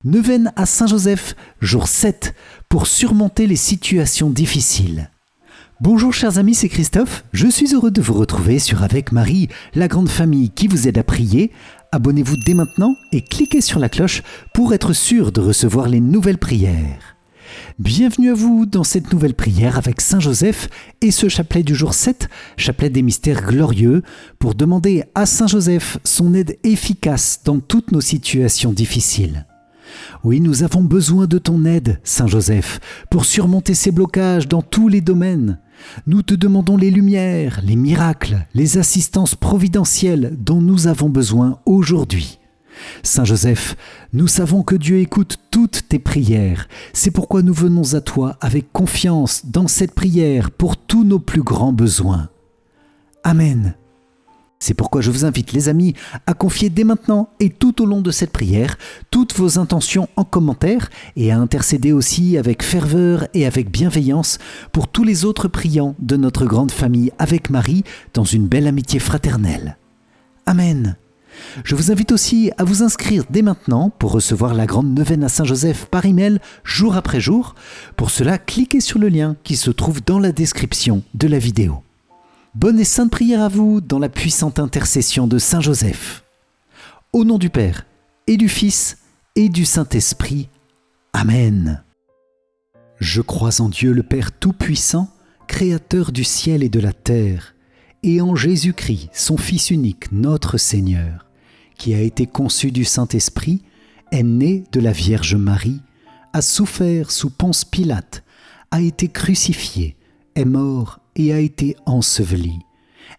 Neuvaine à Saint-Joseph, jour 7, pour surmonter les situations difficiles. Bonjour chers amis, c'est Christophe. Je suis heureux de vous retrouver sur Avec Marie, la grande famille qui vous aide à prier. Abonnez-vous dès maintenant et cliquez sur la cloche pour être sûr de recevoir les nouvelles prières. Bienvenue à vous dans cette nouvelle prière avec Saint-Joseph et ce chapelet du jour 7, chapelet des mystères glorieux, pour demander à Saint-Joseph son aide efficace dans toutes nos situations difficiles. Oui, nous avons besoin de ton aide, Saint-Joseph, pour surmonter ces blocages dans tous les domaines. Nous te demandons les lumières, les miracles, les assistances providentielles dont nous avons besoin aujourd'hui. Saint-Joseph, nous savons que Dieu écoute toutes tes prières. C'est pourquoi nous venons à toi avec confiance dans cette prière pour tous nos plus grands besoins. Amen. C'est pourquoi je vous invite, les amis, à confier dès maintenant et tout au long de cette prière toutes vos intentions en commentaire et à intercéder aussi avec ferveur et avec bienveillance pour tous les autres priants de notre grande famille avec Marie dans une belle amitié fraternelle. Amen. Je vous invite aussi à vous inscrire dès maintenant pour recevoir la grande neuvaine à Saint-Joseph par email jour après jour. Pour cela, cliquez sur le lien qui se trouve dans la description de la vidéo. Bonne et sainte prière à vous dans la puissante intercession de Saint-Joseph. Au nom du Père, et du Fils, et du Saint-Esprit. Amen. Je crois en Dieu le Père Tout-Puissant, Créateur du ciel et de la terre, et en Jésus-Christ, son Fils unique, notre Seigneur, qui a été conçu du Saint-Esprit, est né de la Vierge Marie, a souffert sous Ponce Pilate, a été crucifié, est mort et a été enseveli,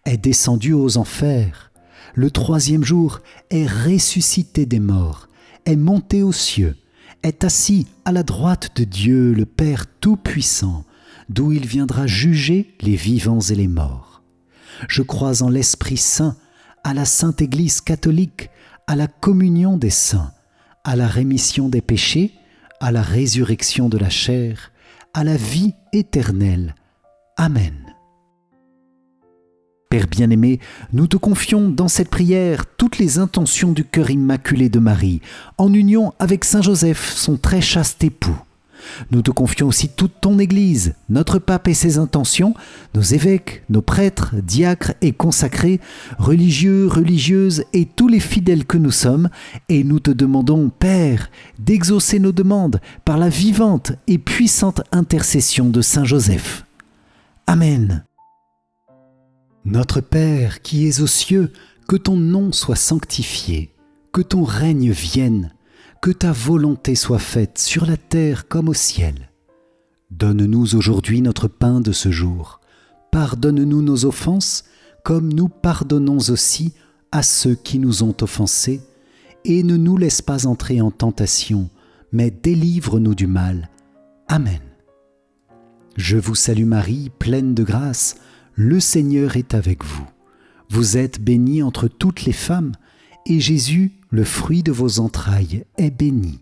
est descendu aux enfers, le troisième jour est ressuscité des morts, est monté aux cieux, est assis à la droite de Dieu le Père Tout-Puissant, d'où il viendra juger les vivants et les morts. Je crois en l'Esprit Saint, à la Sainte Église catholique, à la communion des saints, à la rémission des péchés, à la résurrection de la chair, à la vie éternelle. Amen. Père bien-aimé, nous te confions dans cette prière toutes les intentions du cœur immaculé de Marie, en union avec Saint-Joseph, son très chaste époux. Nous te confions aussi toute ton Église, notre pape et ses intentions, nos évêques, nos prêtres, diacres et consacrés, religieux, religieuses et tous les fidèles que nous sommes, et nous te demandons, Père, d'exaucer nos demandes par la vivante et puissante intercession de Saint-Joseph. Amen. Notre Père qui es aux cieux, que ton nom soit sanctifié, que ton règne vienne, que ta volonté soit faite sur la terre comme au ciel. Donne-nous aujourd'hui notre pain de ce jour. Pardonne-nous nos offenses, comme nous pardonnons aussi à ceux qui nous ont offensés, et ne nous laisse pas entrer en tentation, mais délivre-nous du mal. Amen. Je vous salue Marie, pleine de grâce, le Seigneur est avec vous. Vous êtes bénie entre toutes les femmes, et Jésus, le fruit de vos entrailles, est béni.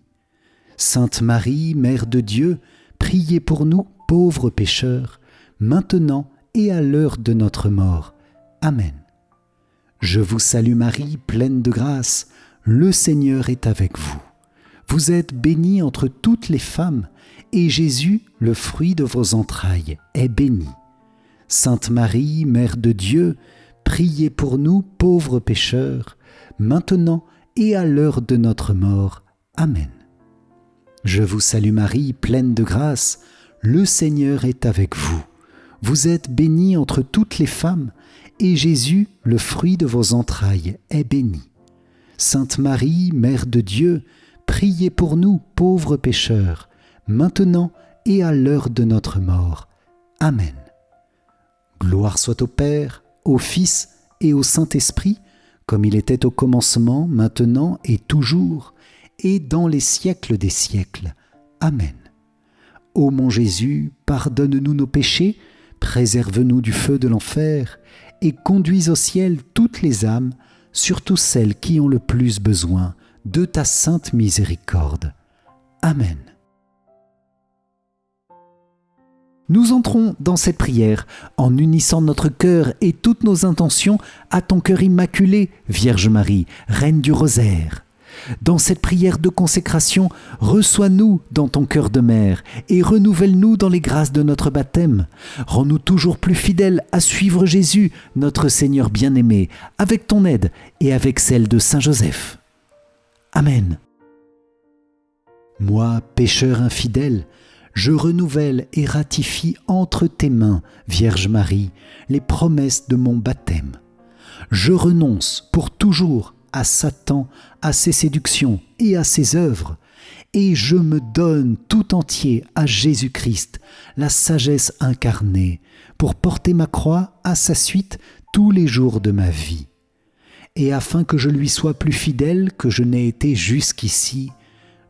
Sainte Marie, Mère de Dieu, priez pour nous, pauvres pécheurs, maintenant et à l'heure de notre mort. Amen. Je vous salue Marie, pleine de grâce, le Seigneur est avec vous. Vous êtes bénie entre toutes les femmes, et Jésus, le fruit de vos entrailles, est béni. Sainte Marie, Mère de Dieu, priez pour nous, pauvres pécheurs, maintenant et à l'heure de notre mort. Amen. Je vous salue Marie, pleine de grâce, le Seigneur est avec vous. Vous êtes bénie entre toutes les femmes, et Jésus, le fruit de vos entrailles, est béni. Sainte Marie, Mère de Dieu, priez pour nous, pauvres pécheurs, maintenant et à l'heure de notre mort. Amen. Gloire soit au Père, au Fils et au Saint-Esprit, comme il était au commencement, maintenant et toujours, et dans les siècles des siècles. Amen. Ô mon Jésus, pardonne-nous nos péchés, préserve-nous du feu de l'enfer, et conduis au ciel toutes les âmes, surtout celles qui ont le plus besoin de ta sainte miséricorde. Amen. Nous entrons dans cette prière en unissant notre cœur et toutes nos intentions à ton cœur immaculé, Vierge Marie, Reine du Rosaire. Dans cette prière de consécration, reçois-nous dans ton cœur de mère et renouvelle-nous dans les grâces de notre baptême. Rends-nous toujours plus fidèles à suivre Jésus, notre Seigneur bien-aimé, avec ton aide et avec celle de Saint Joseph. Amen. Moi, pécheur infidèle, je renouvelle et ratifie entre tes mains, Vierge Marie, les promesses de mon baptême. Je renonce pour toujours à Satan, à ses séductions et à ses œuvres, et je me donne tout entier à Jésus-Christ, la sagesse incarnée, pour porter ma croix à sa suite tous les jours de ma vie. Et afin que je lui sois plus fidèle que je n'ai été jusqu'ici,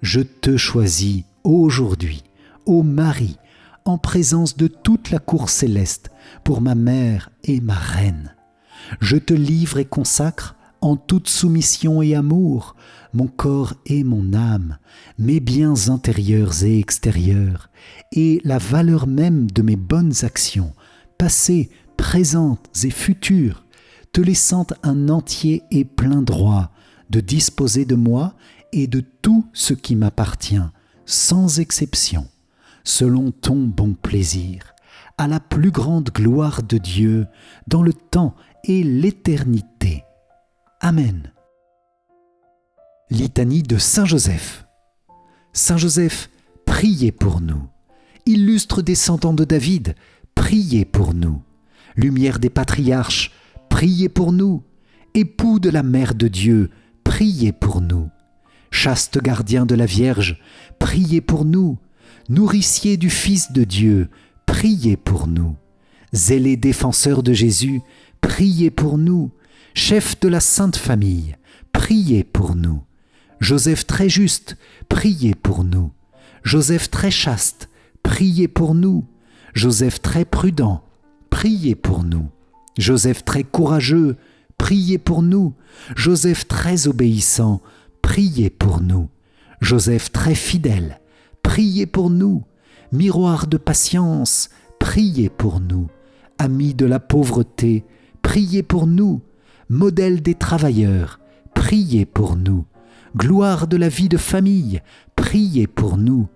je te choisis aujourd'hui, ô Marie, en présence de toute la cour céleste, pour ma mère et ma reine. Je te livre et consacre, en toute soumission et amour, mon corps et mon âme, mes biens intérieurs et extérieurs, et la valeur même de mes bonnes actions, passées, présentes et futures, te laissant un entier et plein droit de disposer de moi et de tout ce qui m'appartient, sans exception, selon ton bon plaisir, à la plus grande gloire de Dieu, dans le temps et l'éternité. Amen. Litanie de Saint Joseph. Saint Joseph, priez pour nous. Illustre descendant de David, priez pour nous. Lumière des patriarches, priez pour nous. Époux de la Mère de Dieu, priez pour nous. Chaste gardien de la Vierge, priez pour nous. Nourricier du Fils de Dieu, priez pour nous. Zélé défenseur de Jésus, priez pour nous. Chef de la Sainte Famille, priez pour nous. Joseph très juste, priez pour nous. Joseph très chaste, priez pour nous. Joseph très prudent, priez pour nous. Joseph très courageux, priez pour nous. Joseph très obéissant, priez pour nous. Joseph très fidèle, priez pour nous. Miroir de patience, priez pour nous. Ami de la pauvreté, priez pour nous. Modèle des travailleurs, priez pour nous. Gloire de la vie de famille, priez pour nous.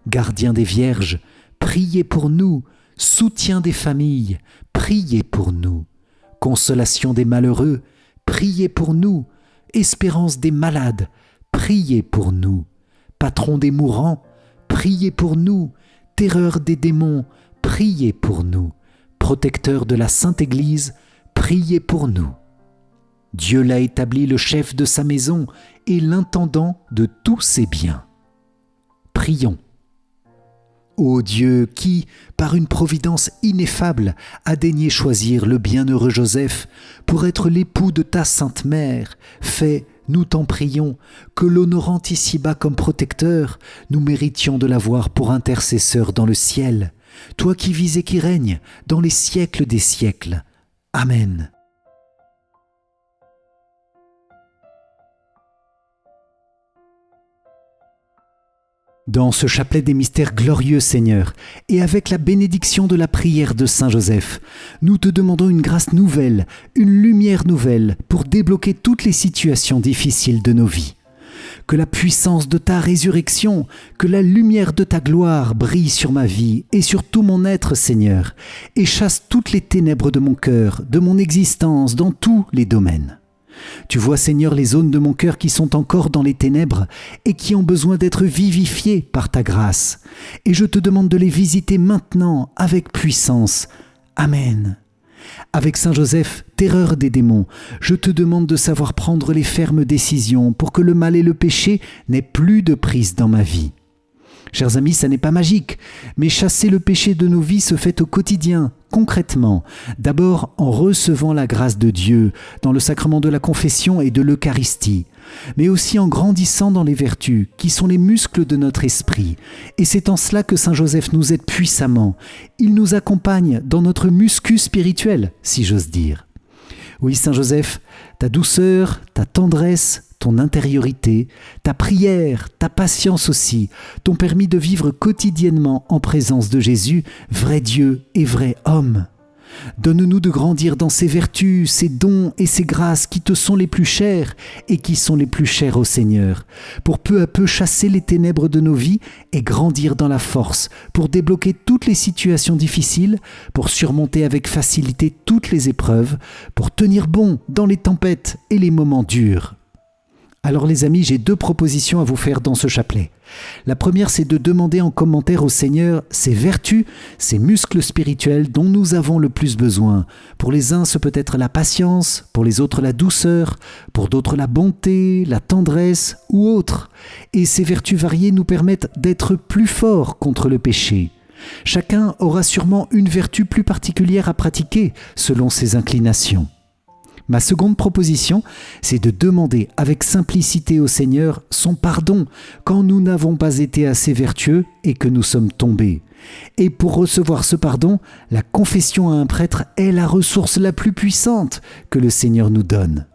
Gardien des vierges, priez pour nous. Soutien des familles, priez pour nous. Consolation des malheureux, priez pour nous. Espérance des malades, priez pour nous. Patron des mourants, priez pour nous. Terreur des démons, priez pour nous. Protecteur de la Sainte Église, priez pour nous. Dieu l'a établi le chef de sa maison et l'intendant de tous ses biens. Prions. Ô Dieu qui, par une providence ineffable, a daigné choisir le bienheureux Joseph pour être l'époux de ta Sainte Mère, fais, nous t'en prions, que l'honorant ici-bas comme protecteur, nous méritions de l'avoir pour intercesseur dans le ciel, toi qui vis et qui règnes dans les siècles des siècles. Amen. Dans ce chapelet des mystères glorieux, Seigneur, et avec la bénédiction de la prière de Saint Joseph, nous te demandons une grâce nouvelle, une lumière nouvelle pour débloquer toutes les situations difficiles de nos vies. Que la puissance de ta résurrection, que la lumière de ta gloire brille sur ma vie et sur tout mon être, Seigneur, et chasse toutes les ténèbres de mon cœur, de mon existence, dans tous les domaines. Tu vois, Seigneur, les zones de mon cœur qui sont encore dans les ténèbres et qui ont besoin d'être vivifiées par ta grâce. Et je te demande de les visiter maintenant avec puissance. Amen. Avec Saint Joseph, terreur des démons, je te demande de savoir prendre les fermes décisions pour que le mal et le péché n'aient plus de prise dans ma vie. Chers amis, ça n'est pas magique, mais chasser le péché de nos vies se fait au quotidien, concrètement. D'abord en recevant la grâce de Dieu dans le sacrement de la confession et de l'Eucharistie, mais aussi en grandissant dans les vertus qui sont les muscles de notre esprit. Et c'est en cela que Saint Joseph nous aide puissamment. Il nous accompagne dans notre muscu spirituel, si j'ose dire. Oui, Saint Joseph, ta douceur, ta tendresse, ton intériorité, ta prière, ta patience aussi, t'ont permis de vivre quotidiennement en présence de Jésus, vrai Dieu et vrai homme. Donne-nous de grandir dans ces vertus, ces dons et ces grâces qui te sont les plus chères et qui sont les plus chères au Seigneur, pour peu à peu chasser les ténèbres de nos vies et grandir dans la force, pour débloquer toutes les situations difficiles, pour surmonter avec facilité toutes les épreuves, pour tenir bon dans les tempêtes et les moments durs. Alors les amis, j'ai 2 propositions à vous faire dans ce chapelet. La première, c'est de demander en commentaire au Seigneur ces vertus, ces muscles spirituels dont nous avons le plus besoin. Pour les uns, ce peut être la patience, pour les autres la douceur, pour d'autres la bonté, la tendresse ou autre. Et ces vertus variées nous permettent d'être plus forts contre le péché. Chacun aura sûrement une vertu plus particulière à pratiquer selon ses inclinations. Ma seconde proposition, c'est de demander avec simplicité au Seigneur son pardon quand nous n'avons pas été assez vertueux et que nous sommes tombés. Et pour recevoir ce pardon, la confession à un prêtre est la ressource la plus puissante que le Seigneur nous donne.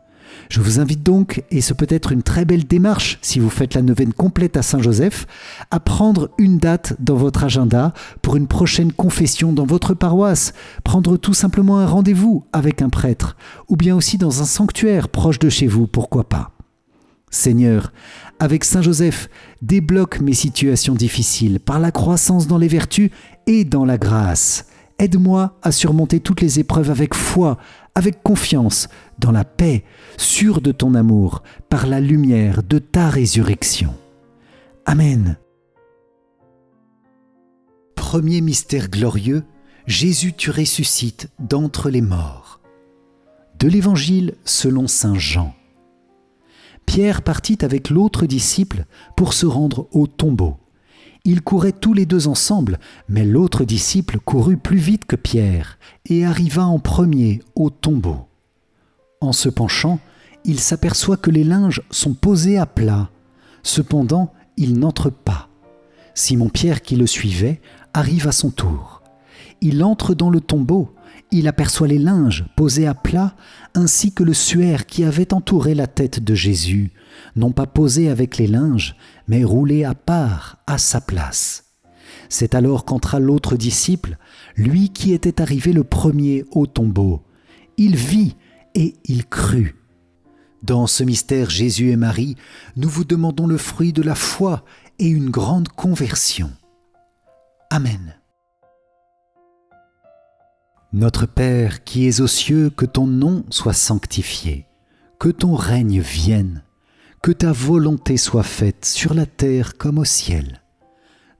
Je vous invite donc, et ce peut être une très belle démarche si vous faites la neuvaine complète à Saint-Joseph, à prendre une date dans votre agenda pour une prochaine confession dans votre paroisse, prendre tout simplement un rendez-vous avec un prêtre, ou bien aussi dans un sanctuaire proche de chez vous, pourquoi pas. Seigneur, avec Saint-Joseph, débloque mes situations difficiles par la croissance dans les vertus et dans la grâce. Aide-moi à surmonter toutes les épreuves avec foi, avec confiance, dans la paix, sûr de ton amour, par la lumière de ta résurrection. Amen. Premier mystère glorieux, Jésus tu ressuscites d'entre les morts. De l'Évangile selon saint Jean. Pierre partit avec l'autre disciple pour se rendre au tombeau. Ils couraient tous les 2 ensemble, mais l'autre disciple courut plus vite que Pierre et arriva en premier au tombeau. En se penchant, il s'aperçoit que les linges sont posés à plat. Cependant, il n'entre pas. Simon-Pierre, qui le suivait, arrive à son tour. Il entre dans le tombeau. Il aperçoit les linges posés à plat, ainsi que le suaire qui avait entouré la tête de Jésus, non pas posé avec les linges, mais roulé à part, à sa place. C'est alors qu'entra l'autre disciple, lui qui était arrivé le premier au tombeau. Il vit et il crut. Dans ce mystère Jésus et Marie, nous vous demandons le fruit de la foi et une grande conversion. Amen. Notre Père qui es aux cieux, que ton nom soit sanctifié, que ton règne vienne, que ta volonté soit faite sur la terre comme au ciel.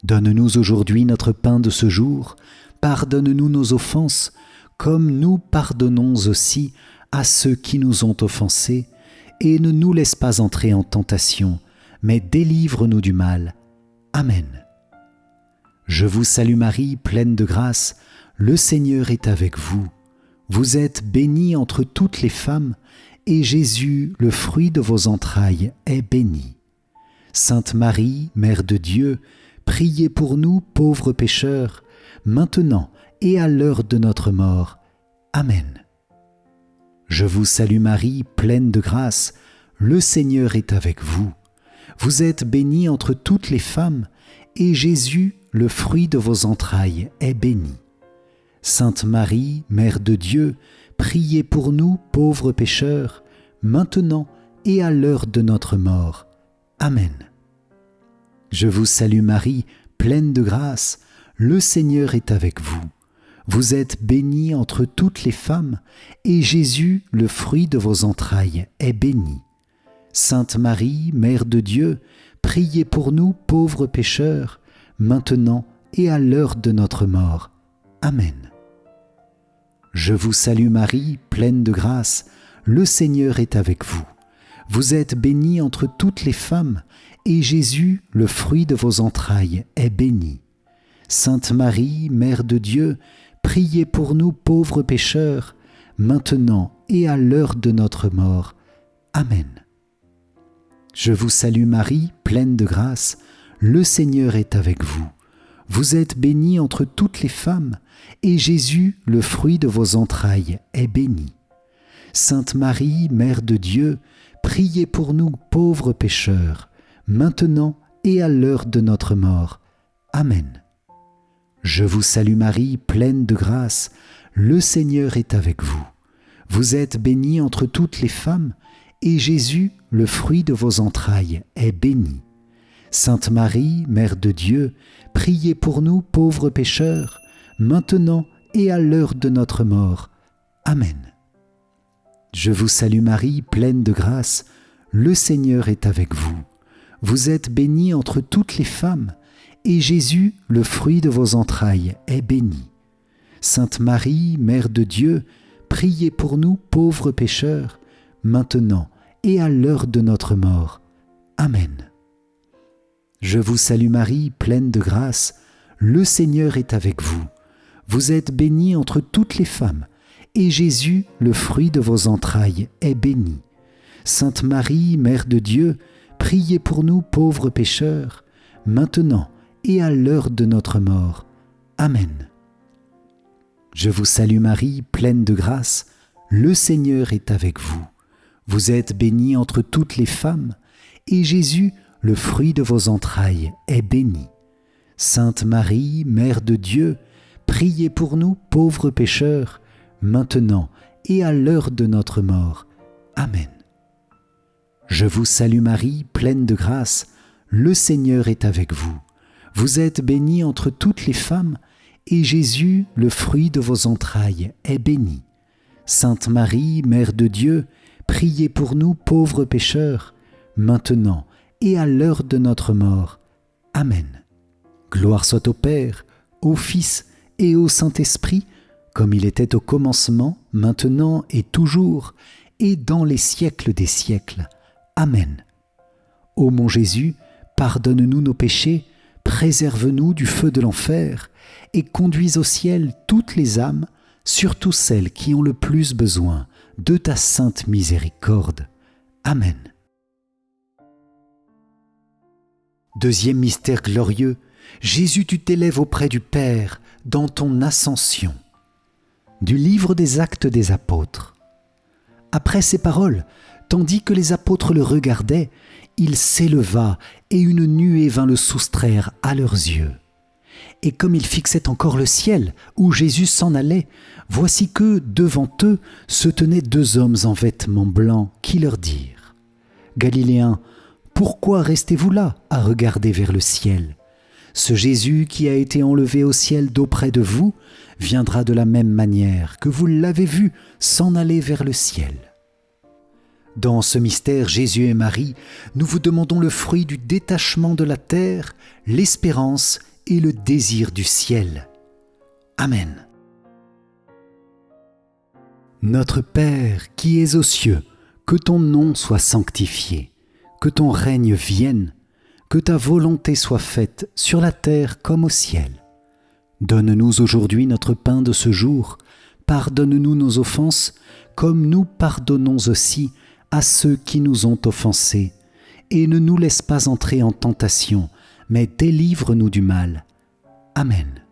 Donne-nous aujourd'hui notre pain de ce jour, pardonne-nous nos offenses, comme nous pardonnons aussi à ceux qui nous ont offensés, et ne nous laisse pas entrer en tentation, mais délivre-nous du mal. Amen. Je vous salue Marie, pleine de grâce, le Seigneur est avec vous. Vous êtes bénie entre toutes les femmes, et Jésus, le fruit de vos entrailles, est béni. Sainte Marie, Mère de Dieu, priez pour nous pauvres pécheurs, maintenant et à l'heure de notre mort. Amen. Je vous salue Marie, pleine de grâce, le Seigneur est avec vous. Vous êtes bénie entre toutes les femmes, et Jésus, le fruit de vos entrailles, est béni. Sainte Marie, Mère de Dieu, priez pour nous pauvres pécheurs, maintenant et à l'heure de notre mort. Amen. Je vous salue Marie, pleine de grâce, le Seigneur est avec vous. Vous êtes bénie entre toutes les femmes, et Jésus, le fruit de vos entrailles, est béni. Sainte Marie, Mère de Dieu, priez pour nous pauvres pécheurs, maintenant et à l'heure de notre mort. Amen. Je vous salue Marie, pleine de grâce, le Seigneur est avec vous. Vous êtes bénie entre toutes les femmes, et Jésus, le fruit de vos entrailles, est béni. Sainte Marie, Mère de Dieu, priez pour nous pauvres pécheurs, maintenant et à l'heure de notre mort. Amen. Je vous salue Marie, pleine de grâce, le Seigneur est avec vous. Vous êtes bénie entre toutes les femmes, et Jésus, le fruit de vos entrailles, est béni. Sainte Marie, Mère de Dieu, priez pour nous pauvres pécheurs, maintenant et à l'heure de notre mort. Amen. Je vous salue Marie, pleine de grâce, le Seigneur est avec vous. Vous êtes bénie entre toutes les femmes, et Jésus, le fruit de vos entrailles, est béni. Sainte Marie, Mère de Dieu, priez pour nous pauvres pécheurs, maintenant et à l'heure de notre mort. Amen. Je vous salue Marie, pleine de grâce, le Seigneur est avec vous. Vous êtes bénie entre toutes les femmes, et Jésus, le fruit de vos entrailles, est béni. Sainte Marie, Mère de Dieu, priez pour nous pauvres pécheurs, maintenant et à l'heure de notre mort. Amen. Je vous salue Marie, pleine de grâce, le Seigneur est avec vous. Vous êtes bénie entre toutes les femmes, et Jésus, le fruit de vos entrailles, est béni. Sainte Marie, Mère de Dieu, priez pour nous pauvres pécheurs, maintenant et à l'heure de notre mort. Amen. Je vous salue Marie, pleine de grâce, le Seigneur est avec vous. Vous êtes bénie entre toutes les femmes, et Jésus, le fruit de vos entrailles, est béni. Sainte Marie, Mère de Dieu, priez pour nous pauvres pécheurs, maintenant et à l'heure de notre mort. Amen. Je vous salue Marie, pleine de grâce, le Seigneur est avec vous. Vous êtes bénie entre toutes les femmes, et Jésus, le fruit de vos entrailles, est béni. Sainte Marie, Mère de Dieu, priez pour nous pauvres pécheurs, maintenant et à l'heure de notre mort. Amen. Gloire soit au Père, au Fils et au Saint-Esprit, comme il était au commencement, maintenant et toujours, et dans les siècles des siècles. Amen. Ô mon Jésus, pardonne-nous nos péchés, préserve-nous du feu de l'enfer, et conduis au ciel toutes les âmes, surtout celles qui ont le plus besoin de ta sainte miséricorde. Amen. Deuxième mystère glorieux, Jésus, tu t'élèves auprès du Père dans ton ascension. Du livre des Actes des Apôtres. Après ces paroles, tandis que les apôtres le regardaient, il s'éleva et une nuée vint le soustraire à leurs yeux. Et comme ils fixaient encore le ciel où Jésus s'en allait, voici que, devant eux, se tenaient deux hommes en vêtements blancs qui leur dirent : « Galiléens, pourquoi restez-vous là à regarder vers le ciel ? Ce Jésus qui a été enlevé au ciel d'auprès de vous viendra de la même manière que vous l'avez vu s'en aller vers le ciel. » Dans ce mystère, Jésus et Marie, nous vous demandons le fruit du détachement de la terre, l'espérance et le désir du ciel. Amen. Notre Père qui es aux cieux, que ton nom soit sanctifié, que ton règne vienne, que ta volonté soit faite sur la terre comme au ciel. Donne-nous aujourd'hui notre pain de ce jour, pardonne-nous nos offenses, comme nous pardonnons aussi à ceux qui nous ont offensés, et ne nous laisse pas entrer en tentation, mais délivre-nous du mal. Amen.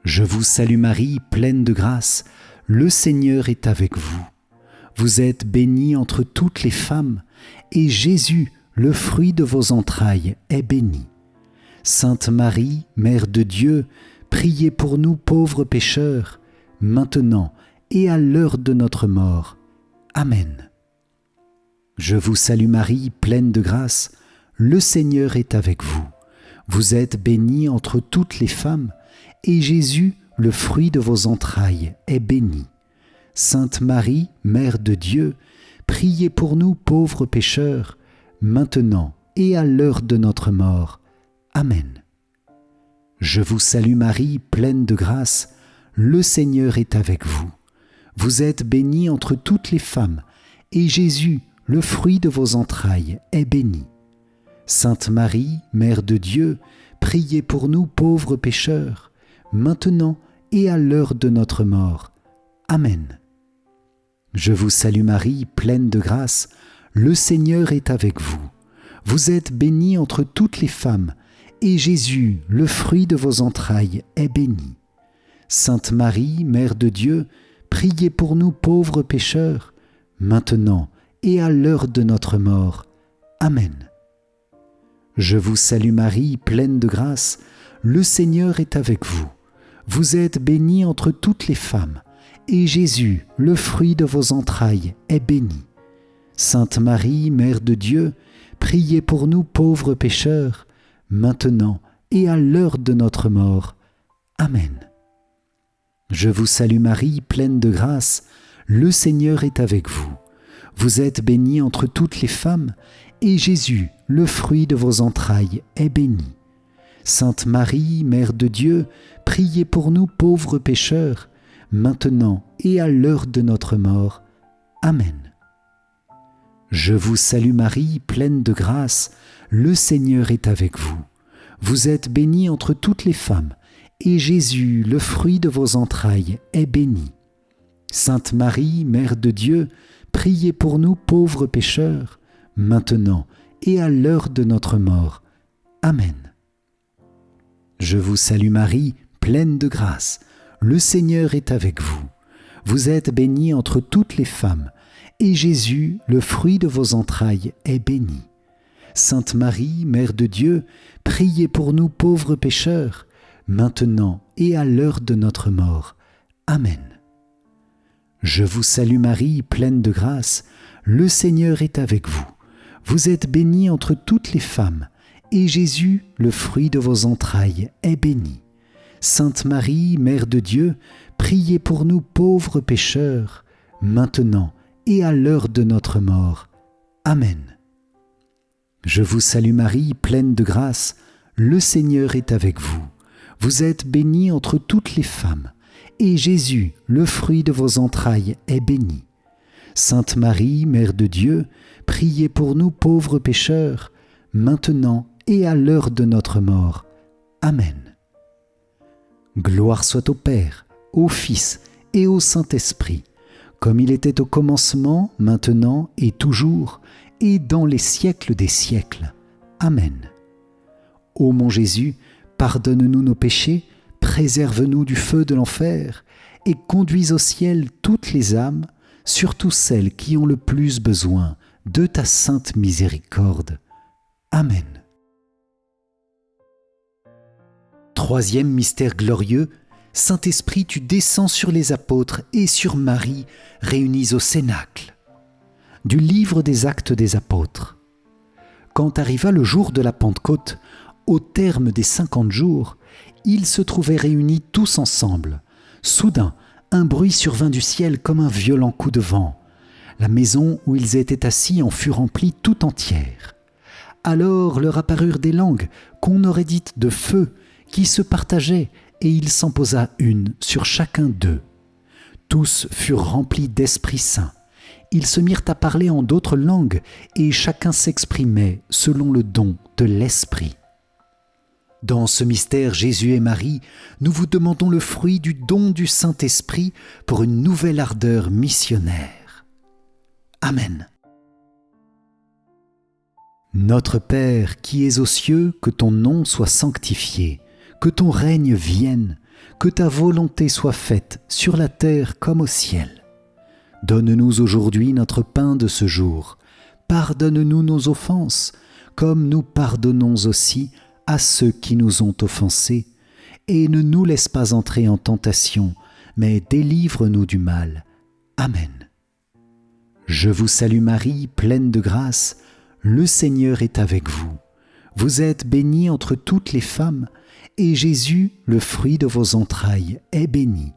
Je vous salue Marie, pleine de grâce, le Seigneur est avec vous. Vous êtes bénie entre toutes les femmes, et Jésus, le fruit de vos entrailles, est béni. Sainte Marie, Mère de Dieu, priez pour nous pauvres pécheurs, maintenant et à l'heure de notre mort. Amen. Je vous salue Marie, pleine de grâce, le Seigneur est avec vous. Vous êtes bénie entre toutes les femmes, et Jésus, le fruit de vos entrailles, est béni. Sainte Marie, Mère de Dieu, priez pour nous pauvres pécheurs, maintenant et à l'heure de notre mort. Amen. Je vous salue Marie, pleine de grâce, le Seigneur est avec vous. Vous êtes bénie entre toutes les femmes, et Jésus, le fruit de vos entrailles, est béni. Sainte Marie, Mère de Dieu, priez pour nous pauvres pécheurs, maintenant et à l'heure de notre mort. Amen. Je vous salue Marie, pleine de grâce, le Seigneur est avec vous. Vous êtes bénie entre toutes les femmes, et Jésus, le fruit de vos entrailles, est béni. Sainte Marie, Mère de Dieu, priez pour nous pauvres pécheurs, maintenant et à l'heure de notre mort. Amen. Je vous salue Marie, pleine de grâce, le Seigneur est avec vous. Vous êtes bénie entre toutes les femmes, et Jésus, le fruit de vos entrailles, est béni. Sainte Marie, Mère de Dieu, priez pour nous pauvres pécheurs, maintenant et à l'heure de notre mort. Amen. Je vous salue Marie, pleine de grâce, le Seigneur est avec vous. Vous êtes bénie entre toutes les femmes, et Jésus, le fruit de vos entrailles, est béni. Sainte Marie, Mère de Dieu, priez pour nous pauvres pécheurs, maintenant et à l'heure de notre mort. Amen. Je vous salue Marie, pleine de grâce, le Seigneur est avec vous. Vous êtes bénie entre toutes les femmes, et Jésus, le fruit de vos entrailles, est béni. Sainte Marie, Mère de Dieu, priez pour nous pauvres pécheurs, maintenant et à l'heure de notre mort. Amen. Je vous salue Marie, pleine de grâce, le Seigneur est avec vous. Vous êtes bénie entre toutes les femmes, et Jésus, le fruit de vos entrailles, est béni. Sainte Marie, Mère de Dieu, priez pour nous pauvres pécheurs, maintenant et à l'heure de notre mort. Amen. Je vous salue Marie, pleine de grâce, le Seigneur est avec vous. Vous êtes bénie entre toutes les femmes, et Jésus, le fruit de vos entrailles, est béni. Sainte Marie, Mère de Dieu, priez pour nous pauvres pécheurs, maintenant et à l'heure de notre mort. Amen. Je vous salue Marie, pleine de grâce, le Seigneur est avec vous. Vous êtes bénie entre toutes les femmes, et Jésus, le fruit de vos entrailles, est béni. Sainte Marie, Mère de Dieu, priez pour nous pauvres pécheurs, maintenant et à l'heure de notre mort. Amen. Gloire soit au Père, au Fils et au Saint-Esprit, comme il était au commencement, maintenant et toujours, et dans les siècles des siècles. Amen. Ô mon Jésus, pardonne-nous nos péchés, préserve-nous du feu de l'enfer, et conduis au ciel toutes les âmes, surtout celles qui ont le plus besoin de ta sainte miséricorde. Amen. Troisième mystère glorieux, Saint-Esprit, tu descends sur les apôtres et sur Marie, réunis au Cénacle. Du livre des Actes des Apôtres. Quand arriva le jour de la Pentecôte, au terme des 50 jours, ils se trouvaient réunis tous ensemble. Soudain, un bruit survint du ciel comme un violent coup de vent. La maison où ils étaient assis en fut remplie tout entière. Alors leur apparurent des langues qu'on aurait dites de feu, qui se partageaient, et il s'en posa une sur chacun d'eux. Tous furent remplis d'Esprit Saint. Ils se mirent à parler en d'autres langues, et chacun s'exprimait selon le don de l'Esprit. Dans ce mystère Jésus et Marie, nous vous demandons le fruit du don du Saint-Esprit pour une nouvelle ardeur missionnaire. Amen. Notre Père qui es aux cieux, que ton nom soit sanctifié, que ton règne vienne, que ta volonté soit faite sur la terre comme au ciel. Donne-nous aujourd'hui notre pain de ce jour. Pardonne-nous nos offenses, comme nous pardonnons aussi à ceux qui nous ont offensés. Et ne nous laisse pas entrer en tentation, mais délivre-nous du mal. Amen. Je vous salue Marie, pleine de grâce, le Seigneur est avec vous. Vous êtes bénie entre toutes les femmes, et Jésus, le fruit de vos entrailles, est béni.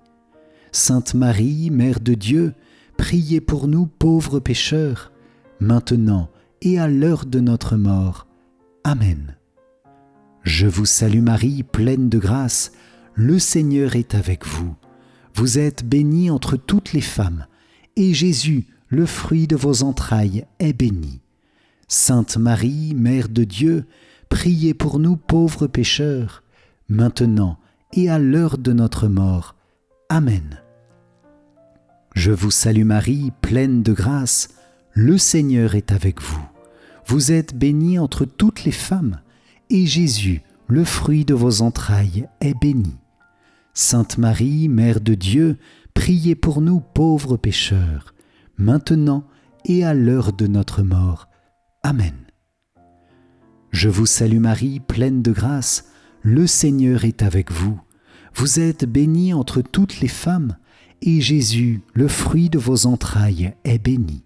Sainte Marie, Mère de Dieu, priez pour nous pauvres pécheurs, maintenant et à l'heure de notre mort. Amen. Je vous salue Marie, pleine de grâce, le Seigneur est avec vous. Vous êtes bénie entre toutes les femmes, et Jésus, le fruit de vos entrailles, est béni. Sainte Marie, Mère de Dieu, priez pour nous pauvres pécheurs, maintenant et à l'heure de notre mort. Amen. Je vous salue Marie, pleine de grâce, le Seigneur est avec vous. Vous êtes bénie entre toutes les femmes, et Jésus, le fruit de vos entrailles, est béni. Sainte Marie, Mère de Dieu, priez pour nous pauvres pécheurs, maintenant et à l'heure de notre mort. Amen. Je vous salue Marie, pleine de grâce, le Seigneur est avec vous. Vous êtes bénie entre toutes les femmes, et Jésus, le fruit de vos entrailles, est béni.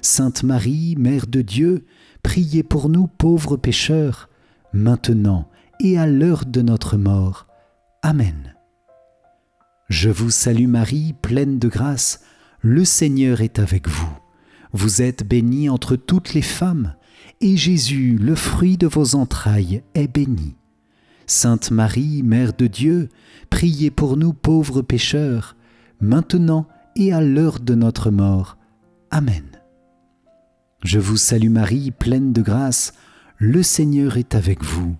Sainte Marie, Mère de Dieu, priez pour nous pauvres pécheurs, maintenant et à l'heure de notre mort. Amen. Je vous salue Marie, pleine de grâce, le Seigneur est avec vous. Vous êtes bénie entre toutes les femmes, et Jésus, le fruit de vos entrailles, est béni. Sainte Marie, Mère de Dieu, priez pour nous pauvres pécheurs, maintenant et à l'heure de notre mort. Amen. Je vous salue Marie, pleine de grâce, le Seigneur est avec vous.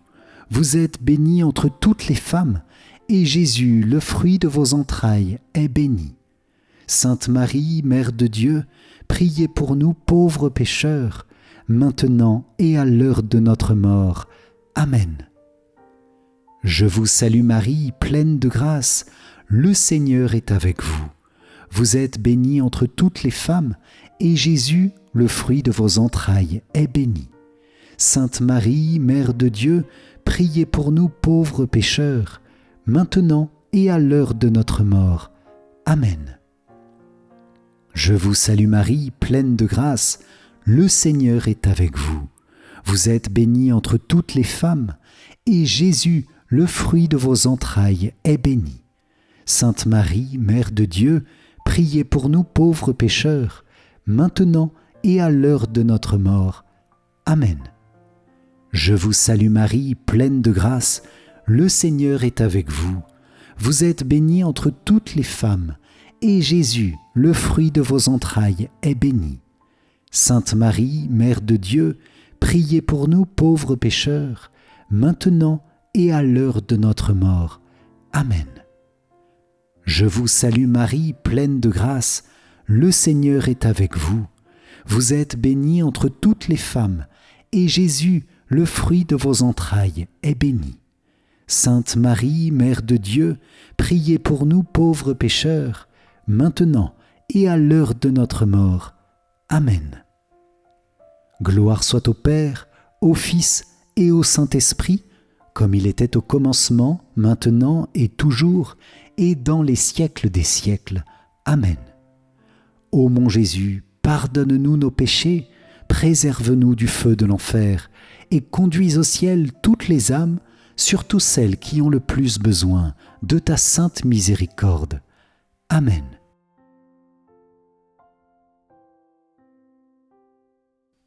Vous êtes bénie entre toutes les femmes, et Jésus, le fruit de vos entrailles, est béni. Sainte Marie, Mère de Dieu, priez pour nous pauvres pécheurs, maintenant et à l'heure de notre mort. Amen. Je vous salue Marie, pleine de grâce, le Seigneur est avec vous. Vous êtes bénie entre toutes les femmes, et Jésus, le fruit de vos entrailles, est béni. Sainte Marie, Mère de Dieu, priez pour nous pauvres pécheurs, maintenant et à l'heure de notre mort. Amen. Je vous salue Marie, pleine de grâce, le Seigneur est avec vous. Vous êtes bénie entre toutes les femmes, et Jésus, le fruit de vos entrailles, est béni. Sainte Marie, Mère de Dieu, priez pour nous pauvres pécheurs, maintenant et à l'heure de notre mort. Amen. Je vous salue Marie, pleine de grâce, le Seigneur est avec vous. Vous êtes bénie entre toutes les femmes, et Jésus, le fruit de vos entrailles, est béni. Sainte Marie, Mère de Dieu, priez pour nous pauvres pécheurs, maintenant et à l'heure de notre mort. Amen. Je vous salue Marie, pleine de grâce, le Seigneur est avec vous. Vous êtes bénie entre toutes les femmes, et Jésus, le fruit de vos entrailles, est béni. Sainte Marie, Mère de Dieu, priez pour nous pauvres pécheurs, maintenant et à l'heure de notre mort. Amen. Gloire soit au Père, au Fils et au Saint-Esprit, comme il était au commencement, maintenant et toujours, et dans les siècles des siècles. Amen. Ô mon Jésus, pardonne-nous nos péchés, préserve-nous du feu de l'enfer, et conduis au ciel toutes les âmes, surtout celles qui ont le plus besoin de ta sainte miséricorde. Amen.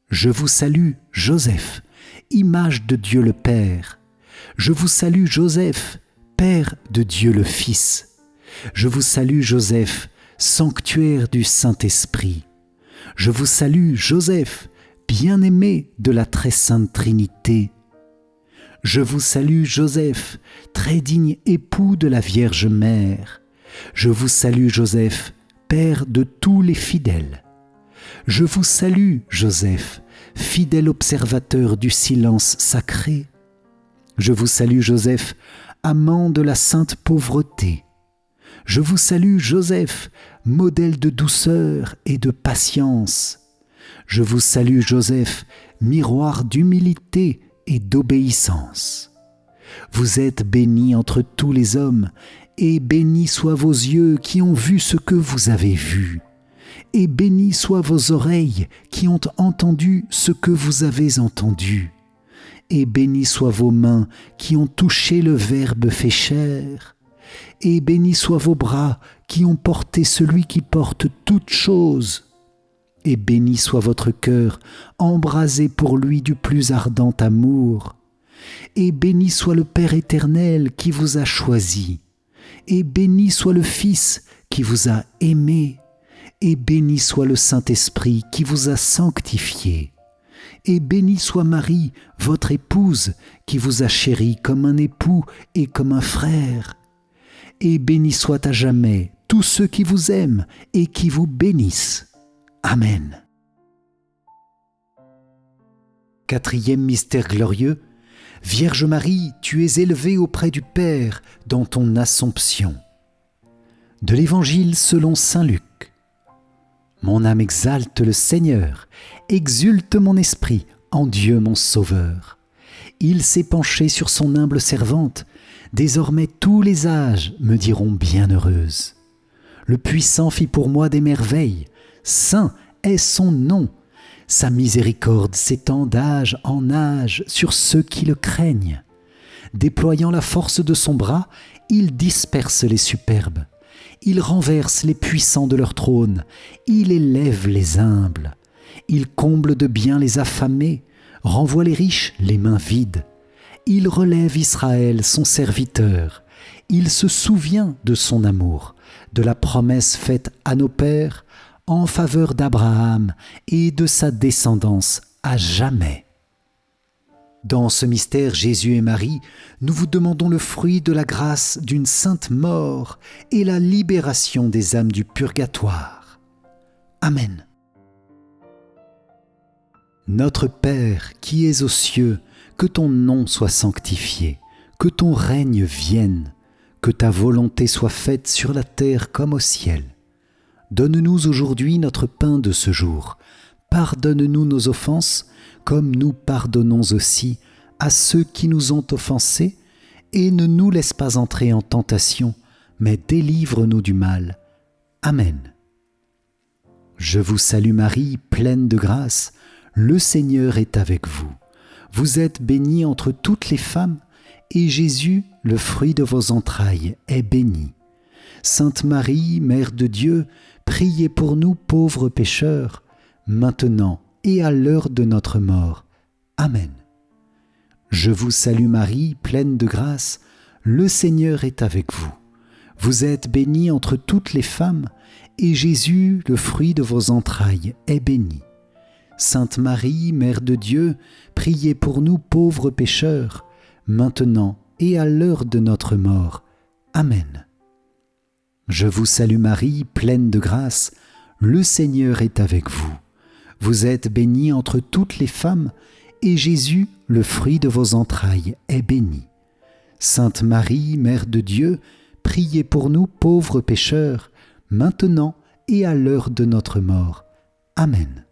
Je vous salue, Joseph, image de Dieu le Père. Je vous salue, Joseph, Père de Dieu le Fils. Je vous salue, Joseph, sanctuaire du Saint-Esprit. Je vous salue, Joseph, bien-aimé de la très sainte Trinité. Je vous salue, Joseph, très digne époux de la Vierge Mère. Je vous salue, Joseph, Père de tous les fidèles. Je vous salue, Joseph, fidèle observateur du silence sacré. Je vous salue, Joseph, amant de la sainte pauvreté. Je vous salue, Joseph, modèle de douceur et de patience. Je vous salue, Joseph, miroir d'humilité et d'obéissance. Vous êtes béni entre tous les hommes, et bénis soient vos yeux qui ont vu ce que vous avez vu, et bénis soient vos oreilles qui ont entendu ce que vous avez entendu, et bénis soient vos mains qui ont touché le Verbe fait chair, et bénis soient vos bras qui ont porté celui qui porte toutes choses, et béni soit votre cœur embrasé pour lui du plus ardent amour, et béni soit le Père éternel qui vous a choisi, et béni soit le Fils qui vous a aimé, et béni soit le Saint-Esprit qui vous a sanctifié, et béni soit Marie, votre épouse, qui vous a chéri comme un époux et comme un frère, et béni soit à jamais tous ceux qui vous aiment et qui vous bénissent. Amen. Quatrième mystère glorieux, Vierge Marie, tu es élevée auprès du Père dans ton Assomption. De l'Évangile selon saint Luc. Mon âme exalte le Seigneur, exulte mon esprit en Dieu mon Sauveur. Il s'est penché sur son humble servante, Désormais tous les âges me diront bienheureuse. Le Puissant fit pour moi des merveilles, saint est son nom. Sa miséricorde s'étend d'âge en âge sur ceux qui le craignent. Déployant la force de son bras, il disperse les superbes. Il renverse les puissants de leur trône, il élève les humbles. Il comble de bien les affamés, renvoie les riches les mains vides. Il relève Israël, son serviteur. Il se souvient de son amour, de la promesse faite à nos pères en faveur d'Abraham et de sa descendance à jamais. Dans ce mystère Jésus et Marie, nous vous demandons le fruit de la grâce d'une sainte mort et la libération des âmes du purgatoire. Amen. Notre Père qui es aux cieux, que ton nom soit sanctifié, que ton règne vienne, que ta volonté soit faite sur la terre comme au ciel. Donne-nous aujourd'hui notre pain de ce jour. Pardonne-nous nos offenses, comme nous pardonnons aussi à ceux qui nous ont offensés, et ne nous laisse pas entrer en tentation, mais délivre-nous du mal. Amen. Je vous salue Marie, pleine de grâce, le Seigneur est avec vous. Vous êtes bénie entre toutes les femmes, et Jésus, le fruit de vos entrailles, est béni. Sainte Marie, Mère de Dieu, priez pour nous pauvres pécheurs, maintenant et à l'heure de notre mort. Amen. Je vous salue Marie, pleine de grâce, le Seigneur est avec vous. Vous êtes bénie entre toutes les femmes, et Jésus, le fruit de vos entrailles, est béni. Sainte Marie, Mère de Dieu, priez pour nous pauvres pécheurs, maintenant et à l'heure de notre mort. Amen. Je vous salue Marie, pleine de grâce, le Seigneur est avec vous. Vous êtes bénie entre toutes les femmes, et Jésus, le fruit de vos entrailles, est béni. Sainte Marie, Mère de Dieu, priez pour nous pauvres pécheurs, maintenant et à l'heure de notre mort. Amen.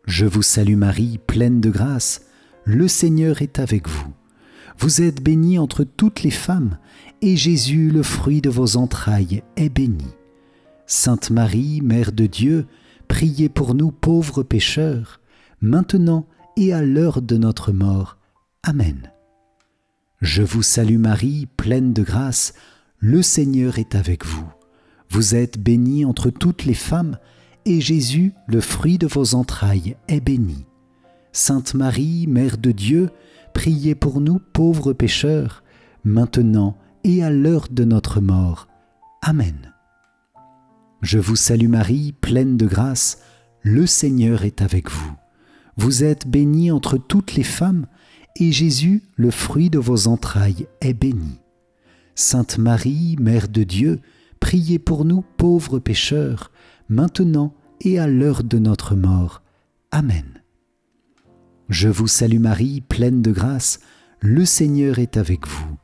Je vous salue Marie, pleine de grâce, le Seigneur est avec vous. Vous êtes bénie entre toutes les femmes, et Jésus, le fruit de vos entrailles, est béni. Sainte Marie, Mère de Dieu, priez pour nous pauvres pécheurs, maintenant et à l'heure de notre mort. Amen. Je vous salue Marie, pleine de grâce, le Seigneur est avec vous. Vous êtes bénie entre toutes les femmes, et Jésus, le fruit de vos entrailles, est béni. Sainte Marie, Mère de Dieu, priez pour nous pauvres pécheurs, maintenant et à l'heure de notre mort. Amen. Je vous salue Marie, pleine de grâce, le Seigneur est avec vous. Vous êtes bénie entre toutes les femmes, et Jésus, le fruit de vos entrailles, est béni. Sainte Marie, Mère de Dieu, priez pour nous pauvres pécheurs, maintenant et à l'heure de notre mort. Amen. Je vous salue Marie, pleine de grâce, le Seigneur est avec vous.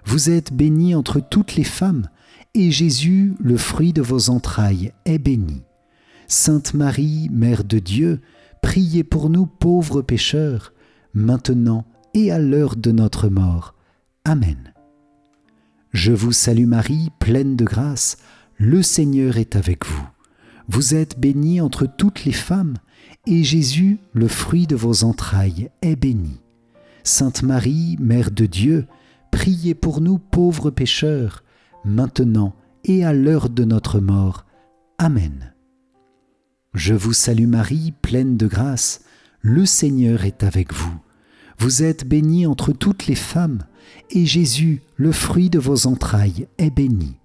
Vous êtes bénie entre toutes les femmes, et Jésus, le fruit de vos entrailles, est béni. Sainte Marie, Mère de Dieu, priez pour nous pauvres pécheurs, maintenant et à l'heure de notre mort. Amen. Je vous salue Marie, pleine de grâce, le Seigneur est avec vous. Vous êtes bénie entre toutes les femmes, et Jésus, le fruit de vos entrailles, est béni. Sainte Marie, Mère de Dieu, priez pour nous pauvres pécheurs, maintenant et à l'heure de notre mort. Amen. Je vous salue Marie, pleine de grâce, le Seigneur est avec vous. Vous êtes bénie entre toutes les femmes, et Jésus, le fruit de vos entrailles, est béni.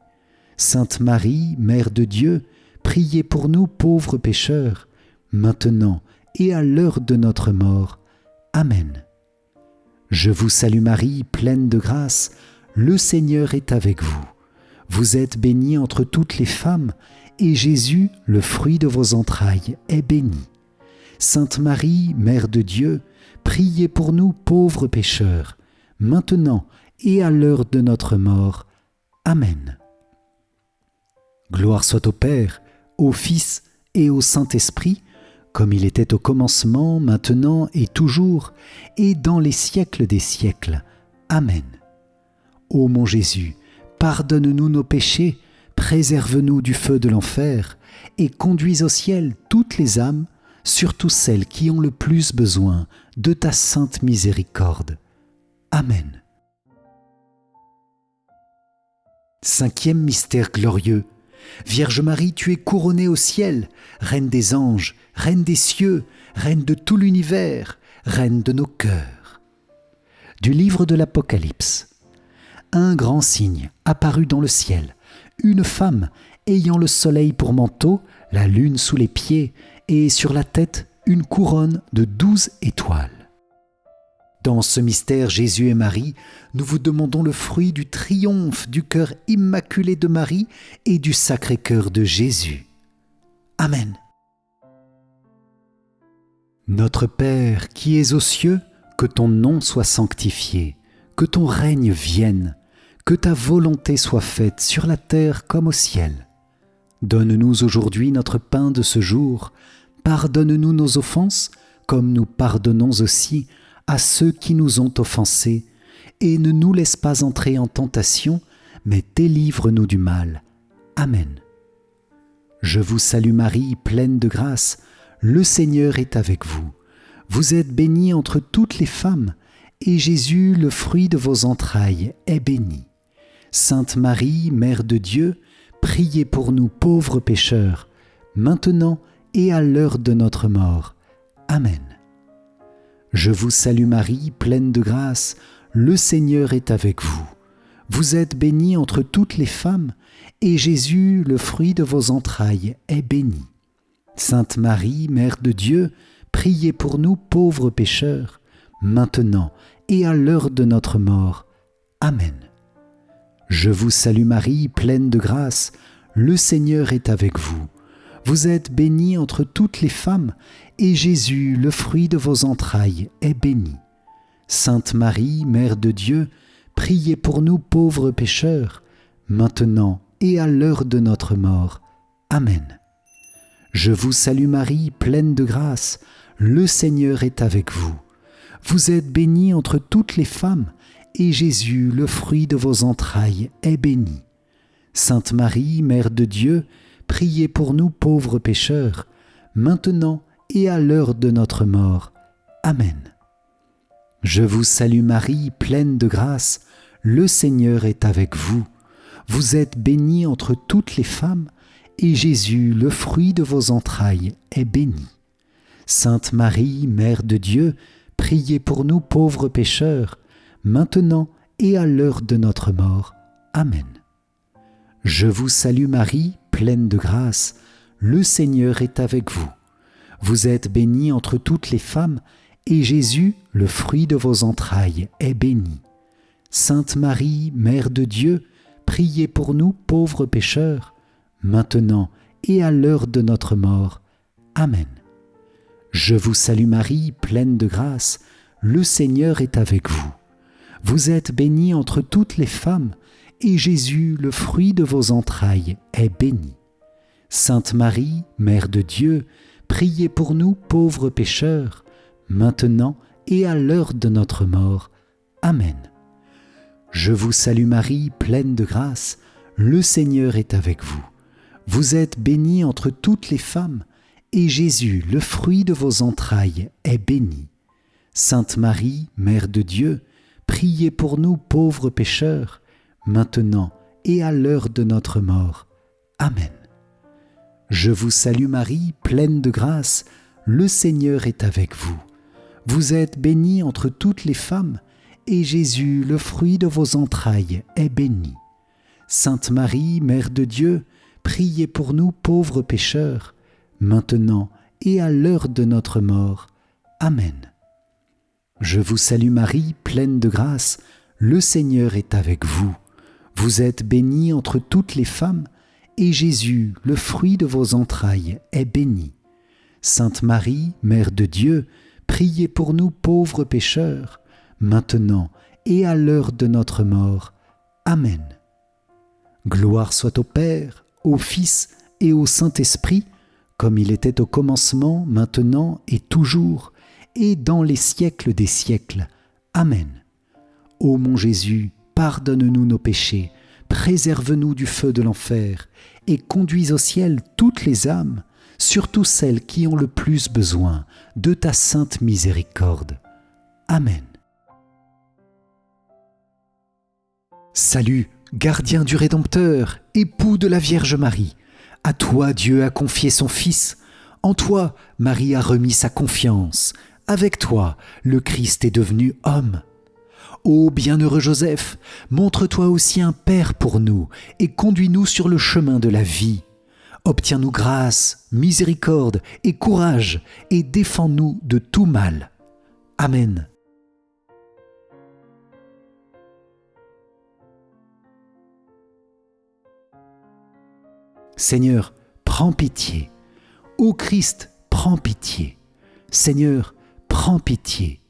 Sainte Marie, Mère de Dieu, priez pour nous pauvres pécheurs, maintenant et à l'heure de notre mort. Amen. Je vous salue Marie, pleine de grâce, le Seigneur est avec vous. Vous êtes bénie entre toutes les femmes, et Jésus, le fruit de vos entrailles, est béni. Sainte Marie, Mère de Dieu, priez pour nous pauvres pécheurs, maintenant et à l'heure de notre mort. Amen. Gloire soit au Père, au Fils et au Saint-Esprit, comme il était au commencement, maintenant et toujours, et dans les siècles des siècles. Amen. Ô mon Jésus, pardonne-nous nos péchés, préserve-nous du feu de l'enfer, et conduis au ciel toutes les âmes, surtout celles qui ont le plus besoin de ta sainte miséricorde. Amen. Cinquième mystère glorieux. Vierge Marie, tu es couronnée au ciel, Reine des anges, Reine des cieux, Reine de tout l'univers, Reine de nos cœurs. Du livre de l'Apocalypse. Un grand signe apparut dans le ciel, une femme ayant le soleil pour manteau, la lune sous les pieds, et sur la tête une couronne de 12 étoiles. Dans ce mystère, Jésus et Marie, nous vous demandons le fruit du triomphe du cœur immaculé de Marie et du Sacré-Cœur de Jésus. Amen. Notre Père qui es aux cieux, que ton nom soit sanctifié, que ton règne vienne, que ta volonté soit faite sur la terre comme au ciel. Donne-nous aujourd'hui notre pain de ce jour. Pardonne-nous nos offenses, comme nous pardonnons aussi à ceux qui nous ont offensés, et ne nous laisse pas entrer en tentation, mais délivre-nous du mal. Amen. Je vous salue Marie, pleine de grâce, le Seigneur est avec vous. Vous êtes bénie entre toutes les femmes, et Jésus, le fruit de vos entrailles, est béni. Sainte Marie, Mère de Dieu, priez pour nous pauvres pécheurs, maintenant et à l'heure de notre mort. Amen. Je vous salue Marie, pleine de grâce, le Seigneur est avec vous. Vous êtes bénie entre toutes les femmes, et Jésus, le fruit de vos entrailles, est béni. Sainte Marie, Mère de Dieu, priez pour nous pauvres pécheurs, maintenant et à l'heure de notre mort. Amen. Je vous salue Marie, pleine de grâce, le Seigneur est avec vous. Vous êtes bénie entre toutes les femmes, et Jésus, le fruit de vos entrailles, est béni. Sainte Marie, Mère de Dieu, priez pour nous pauvres pécheurs, maintenant et à l'heure de notre mort. Amen. Je vous salue Marie, pleine de grâce, le Seigneur est avec vous. Vous êtes bénie entre toutes les femmes, et Jésus, le fruit de vos entrailles, est béni. Sainte Marie, Mère de Dieu, priez pour nous pauvres pécheurs, maintenant et à l'heure de notre mort. Amen. Je vous salue Marie, pleine de grâce, le Seigneur est avec vous. Vous êtes bénie entre toutes les femmes, et Jésus, le fruit de vos entrailles, est béni. Sainte Marie, Mère de Dieu, priez pour nous pauvres pécheurs, maintenant et à l'heure de notre mort. Amen. Je vous salue Marie, pleine de grâce, le Seigneur est avec vous. Vous êtes bénie entre toutes les femmes, et Jésus, le fruit de vos entrailles, est béni. Sainte Marie, Mère de Dieu, priez pour nous pauvres pécheurs, maintenant et à l'heure de notre mort. Amen. Je vous salue Marie, pleine de grâce, le Seigneur est avec vous. Vous êtes bénie entre toutes les femmes, et Jésus, le fruit de vos entrailles, est béni. Sainte Marie, Mère de Dieu, priez pour nous pauvres pécheurs, maintenant et à l'heure de notre mort. Amen. Je vous salue Marie, pleine de grâce, le Seigneur est avec vous. Vous êtes bénie entre toutes les femmes, et Jésus, le fruit de vos entrailles, est béni. Sainte Marie, Mère de Dieu, priez pour nous pauvres pécheurs, maintenant et à l'heure de notre mort. Amen. Je vous salue Marie, pleine de grâce, le Seigneur est avec vous. Vous êtes bénie entre toutes les femmes, et Jésus, le fruit de vos entrailles, est béni. Sainte Marie, Mère de Dieu, priez pour nous pauvres pécheurs, maintenant et à l'heure de notre mort. Amen. Je vous salue Marie, pleine de grâce, le Seigneur est avec vous. Vous êtes bénie entre toutes les femmes, et Jésus, le fruit de vos entrailles, est béni. Sainte Marie, Mère de Dieu, priez pour nous pauvres pécheurs, maintenant et à l'heure de notre mort. Amen. Gloire soit au Père, au Fils et au Saint-Esprit, comme il était au commencement, maintenant et toujours, et dans les siècles des siècles. Amen. Ô mon Jésus, pardonne-nous nos péchés, préserve-nous du feu de l'enfer, et conduis au ciel toutes les âmes, surtout celles qui ont le plus besoin de ta sainte miséricorde. Amen. Salut, gardien du Rédempteur, époux de la Vierge Marie. À toi Dieu a confié son Fils. En toi, Marie a remis sa confiance. Avec toi, le Christ est devenu homme. Ô bienheureux Joseph, montre-toi aussi un Père pour nous et conduis-nous sur le chemin de la vie. Obtiens-nous grâce, miséricorde et courage et défends-nous de tout mal. Amen. Seigneur, prends pitié. Ô Christ, prends pitié. Seigneur, prends pitié.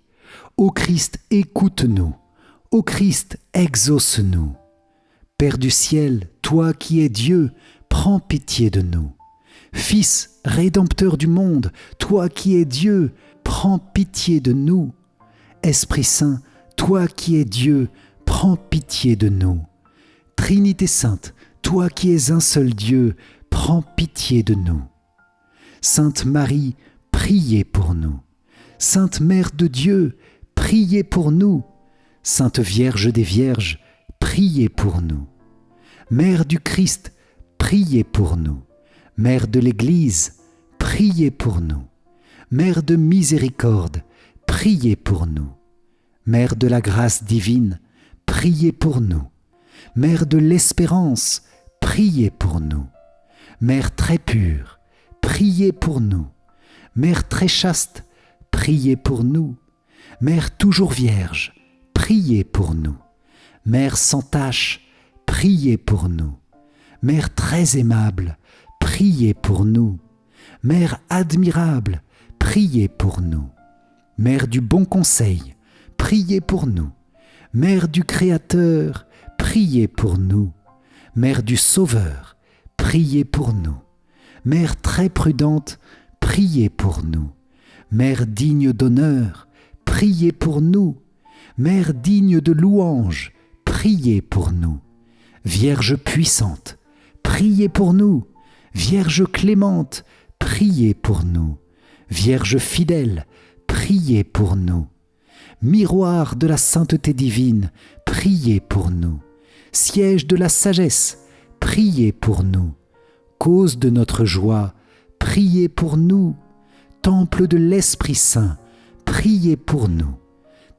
Ô Christ, écoute-nous. Ô Christ, exauce-nous. Père du ciel, toi qui es Dieu, prends pitié de nous. Fils, Rédempteur du monde, toi qui es Dieu, prends pitié de nous. Esprit Saint, toi qui es Dieu, prends pitié de nous. Trinité Sainte, toi qui es un seul Dieu, prends pitié de nous. Sainte Marie, priez pour nous. Sainte Mère de Dieu, priez pour nous. Sainte Vierge des Vierges, priez pour nous. Mère du Christ, priez pour nous. Mère de l'Église, priez pour nous. Mère de miséricorde, priez pour nous. Mère de la grâce divine, priez pour nous. Mère de l'espérance, priez pour nous. Mère très pure, priez pour nous. Mère très chaste, priez pour nous. Mère toujours vierge, priez pour nous. Mère sans tache, priez pour nous. Mère très aimable, priez pour nous. Mère admirable, priez pour nous. Mère du bon conseil, priez pour nous. Mère du Créateur, priez pour nous. Mère du Sauveur, priez pour nous. Mère très prudente, priez pour nous. Mère digne d'honneur, priez pour nous. Mère digne de louange, priez pour nous. Vierge puissante, priez pour nous. Vierge clémente, priez pour nous. Vierge fidèle, priez pour nous. Miroir de la sainteté divine, priez pour nous. Siège de la sagesse, priez pour nous. Cause de notre joie, priez pour nous. Temple de l'Esprit Saint, priez pour nous.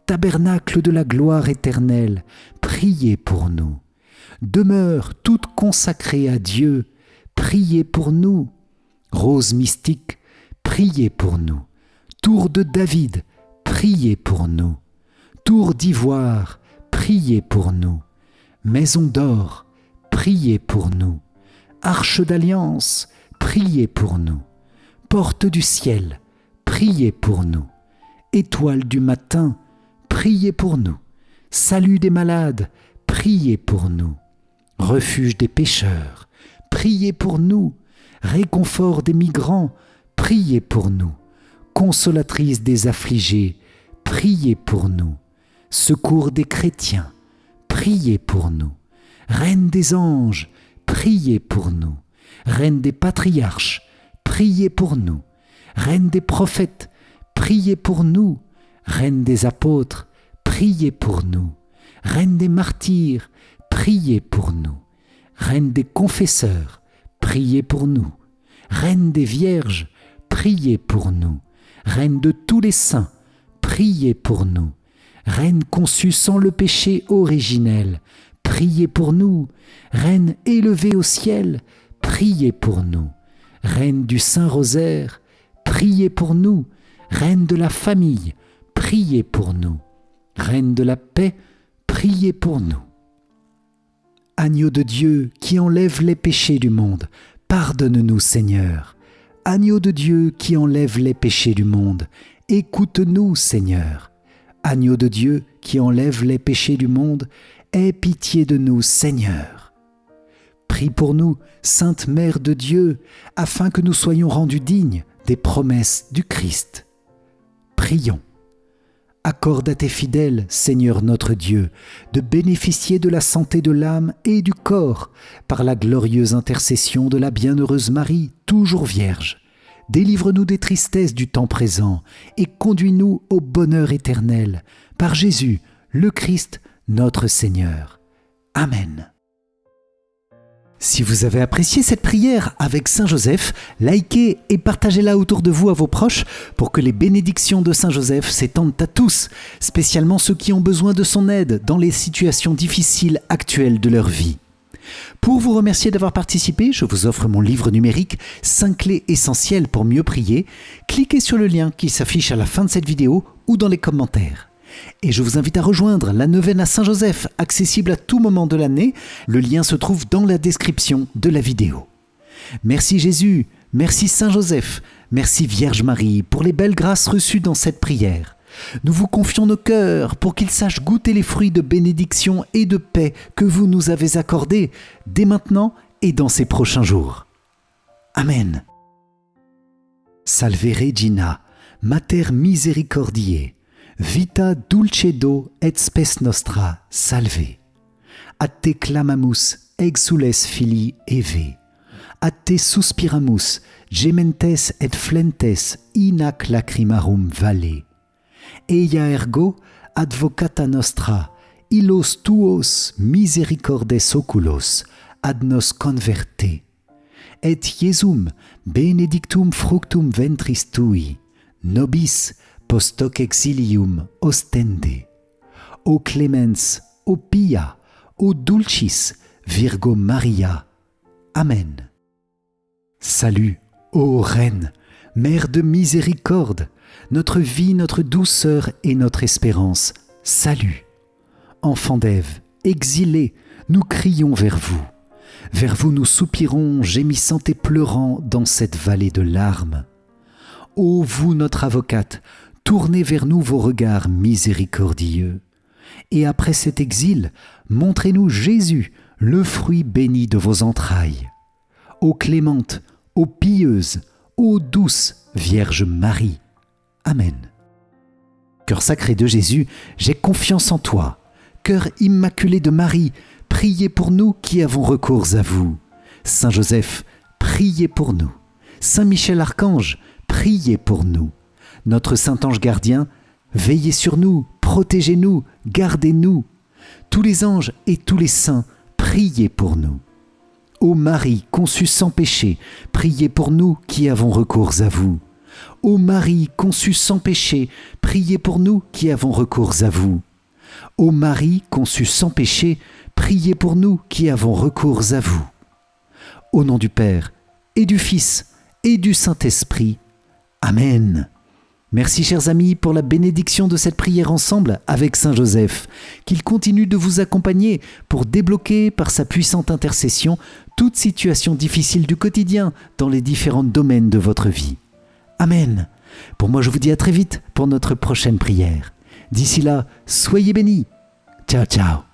Tabernacle de la gloire éternelle, priez pour nous. Demeure toute consacrée à Dieu, priez pour nous. Rose mystique, priez pour nous. Tour de David, priez pour nous. Tour d'ivoire, priez pour nous. Maison d'or, priez pour nous. Arche d'alliance, priez pour nous. Porte du ciel, priez pour nous. Étoile du matin, priez pour nous. Salut des malades, priez pour nous. Refuge des pécheurs, priez pour nous. Réconfort des migrants, priez pour nous. Consolatrice des affligés, priez pour nous. Secours des chrétiens, priez pour nous. Reine des anges, priez pour nous. Reine des patriarches, priez pour nous. Reine des prophètes, priez pour nous. Reine des apôtres, priez pour nous. Reine des martyrs, priez pour nous. Reine des confesseurs, priez pour nous. Reine des vierges, priez pour nous. Reine de tous les saints, priez pour nous. Reine conçue sans le péché originel, priez pour nous. Reine élevée au ciel, priez pour nous. Reine du Saint-Rosaire, priez pour nous. Reine de la famille, priez pour nous. Reine de la paix, priez pour nous. Agneau de Dieu qui enlève les péchés du monde, pardonne-nous Seigneur. Agneau de Dieu qui enlève les péchés du monde, écoute-nous Seigneur. Agneau de Dieu qui enlève les péchés du monde, aie pitié de nous Seigneur. Prie pour nous, Sainte Mère de Dieu, afin que nous soyons rendus dignes des promesses du Christ. Prions. Accorde à tes fidèles, Seigneur notre Dieu, de bénéficier de la santé de l'âme et du corps par la glorieuse intercession de la bienheureuse Marie, toujours vierge. Délivre-nous des tristesses du temps présent et conduis-nous au bonheur éternel, par Jésus, le Christ, notre Seigneur. Amen. Si vous avez apprécié cette prière avec Saint Joseph, likez et partagez-la autour de vous à vos proches pour que les bénédictions de Saint Joseph s'étendent à tous, spécialement ceux qui ont besoin de son aide dans les situations difficiles actuelles de leur vie. Pour vous remercier d'avoir participé, je vous offre mon livre numérique 5 clés essentielles pour mieux prier. Cliquez sur le lien qui s'affiche à la fin de cette vidéo ou dans les commentaires. Et je vous invite à rejoindre la neuvaine à Saint-Joseph, accessible à tout moment de l'année. Le lien se trouve dans la description de la vidéo. Merci Jésus, merci Saint-Joseph, merci Vierge Marie pour les belles grâces reçues dans cette prière. Nous vous confions nos cœurs pour qu'ils sachent goûter les fruits de bénédiction et de paix que vous nous avez accordés dès maintenant et dans ces prochains jours. Amen. Salve Regina, Mater Misericordiae, Vita dulcedo et spes nostra, salve. A te clamamus, exules filii Eve. A te suspiramus, gementes et flentes in ac lacrimarum valle. Eia ergo, advocata nostra, illos tuos misericordes oculos, ad nos converte. Et Iesum, benedictum fructum ventris tui, nobis post hoc exilium ostende. O clemens, o pia, o dulcis, Virgo Maria. Amen. Salut, ô Reine, Mère de miséricorde, notre vie, notre douceur et notre espérance. Salut. Enfants d'Ève, exilés, nous crions vers vous. Vers vous nous soupirons, gémissant et pleurant dans cette vallée de larmes. Ô vous, notre avocate, tournez vers nous vos regards miséricordieux. Et après cet exil, montrez-nous Jésus, le fruit béni de vos entrailles. Ô clémente, ô pieuse, ô douce Vierge Marie. Amen. Cœur sacré de Jésus, j'ai confiance en toi. Cœur immaculé de Marie, priez pour nous qui avons recours à vous. Saint Joseph, priez pour nous. Saint Michel Archange, priez pour nous. Notre Saint Ange gardien, veillez sur nous, protégez-nous, gardez-nous. Tous les anges et tous les saints, priez pour nous. Ô Marie, conçue sans péché, priez pour nous qui avons recours à vous. Ô Marie, conçue sans péché, priez pour nous qui avons recours à vous. Ô Marie, conçue sans péché, priez pour nous qui avons recours à vous. Au nom du Père, et du Fils, et du Saint-Esprit. Amen. Merci chers amis pour la bénédiction de cette prière ensemble avec Saint Joseph, qu'il continue de vous accompagner pour débloquer par sa puissante intercession toute situation difficile du quotidien dans les différents domaines de votre vie. Amen. Pour moi je vous dis à très vite pour notre prochaine prière. D'ici là, soyez bénis. Ciao ciao.